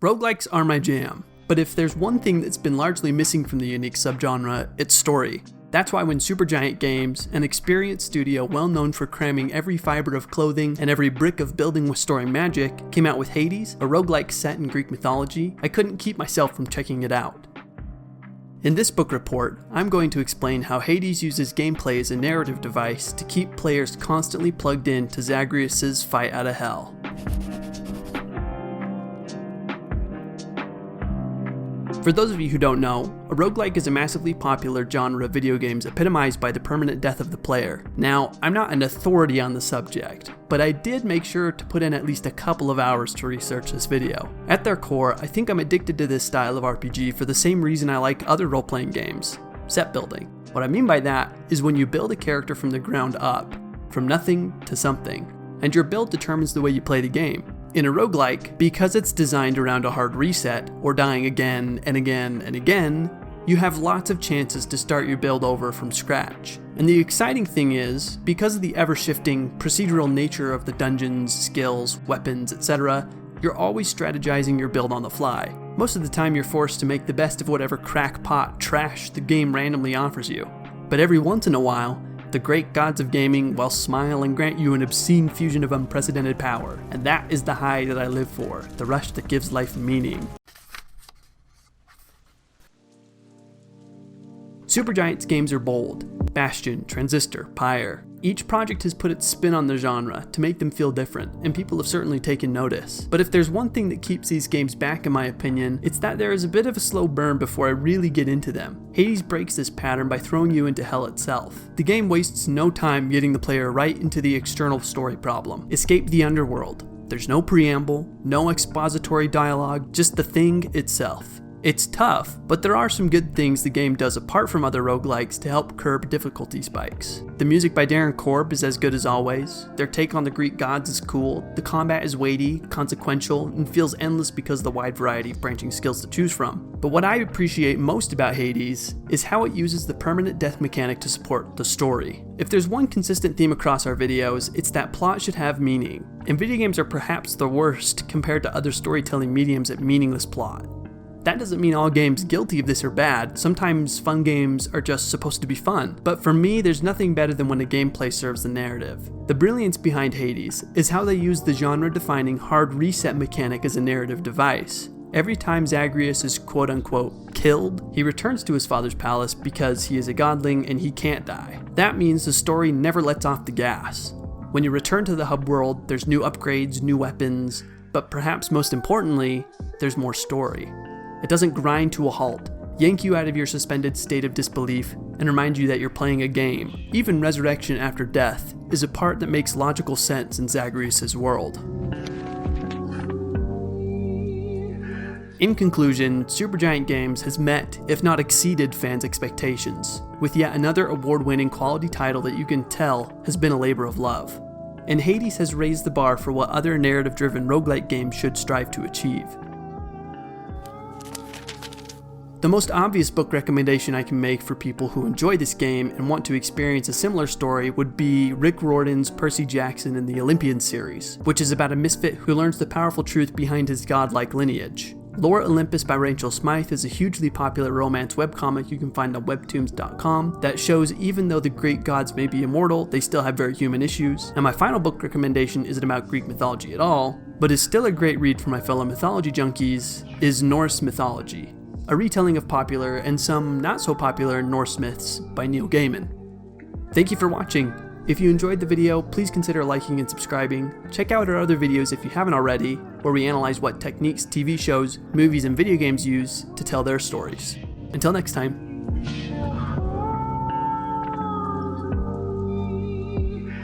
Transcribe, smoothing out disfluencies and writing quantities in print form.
Roguelikes are my jam, but if there's one thing that's been largely missing from the unique subgenre, it's story. That's why when Supergiant Games, an experienced studio well known for cramming every fiber of clothing and every brick of building with story magic, came out with Hades, a roguelike set in Greek mythology, I couldn't keep myself from checking it out. In this book report, I'm going to explain how Hades uses gameplay as a narrative device to keep players constantly plugged in to Zagreus' fight out of hell. For those of you who don't know, a roguelike is a massively popular genre of video games epitomized by the permanent death of the player. Now, I'm not an authority on the subject, but I did make sure to put in at least a couple of hours to research this video. At their core, I think I'm addicted to this style of RPG for the same reason I like other role-playing games: set building. What I mean by that is when you build a character from the ground up, from nothing to something, and your build determines the way you play the game. In a roguelike, because it's designed around a hard reset, or dying again and again and again, you have lots of chances to start your build over from scratch. And the exciting thing is, because of the ever-shifting procedural nature of the dungeons, skills, weapons, etc., you're always strategizing your build on the fly. Most of the time you're forced to make the best of whatever crackpot trash the game randomly offers you. But every once in a while, the great gods of gaming will smile and grant you an obscene fusion of unprecedented power, and that is the high that I live for, the rush that gives life meaning. Supergiant's games are bold: Bastion, Transistor, Pyre. Each project has put its spin on the genre to make them feel different, and people have certainly taken notice. But if there's one thing that keeps these games back in my opinion, it's that there is a bit of a slow burn before I really get into them. Hades breaks this pattern by throwing you into hell itself. The game wastes no time getting the player right into the external story problem: escape the underworld. There's no preamble, no expository dialogue, just the thing itself. It's tough, but there are some good things the game does apart from other roguelikes to help curb difficulty spikes. The music by Darren Korb is as good as always, their take on the Greek gods is cool, the combat is weighty, consequential, and feels endless because of the wide variety of branching skills to choose from. But what I appreciate most about Hades is how it uses the permanent death mechanic to support the story. If there's one consistent theme across our videos, it's that plot should have meaning, and video games are perhaps the worst compared to other storytelling mediums at meaningless plot. That doesn't mean all games guilty of this are bad. Sometimes fun games are just supposed to be fun. But for me, there's nothing better than when a gameplay serves the narrative. The brilliance behind Hades is how they use the genre-defining hard reset mechanic as a narrative device. Every time Zagreus is quote-unquote killed, he returns to his father's palace because he is a godling and he can't die. That means the story never lets off the gas. When you return to the hub world, there's new upgrades, new weapons, but perhaps most importantly, there's more story. It doesn't grind to a halt, yank you out of your suspended state of disbelief, and remind you that you're playing a game. Even resurrection after death is a part that makes logical sense in Zagreus' world. In conclusion, Supergiant Games has met, if not exceeded, fans' expectations, with yet another award-winning quality title that you can tell has been a labor of love. And Hades has raised the bar for what other narrative-driven roguelike games should strive to achieve. The most obvious book recommendation I can make for people who enjoy this game and want to experience a similar story would be Rick Riordan's Percy Jackson in the Olympian series, which is about a misfit who learns the powerful truth behind his godlike lineage. Lore Olympus by Rachel Smythe is a hugely popular romance webcomic you can find on webtoons.com that shows even though the Greek gods may be immortal, they still have very human issues. And my final book recommendation isn't about Greek mythology at all, but is still a great read for my fellow mythology junkies, is Norse Mythology, a retelling of popular and some not so popular Norse myths by Neil Gaiman. Thank you for watching. If you enjoyed the video, please consider liking and subscribing. Check out our other videos if you haven't already, where we analyze what techniques TV shows, movies, and video games use to tell their stories. Until next time.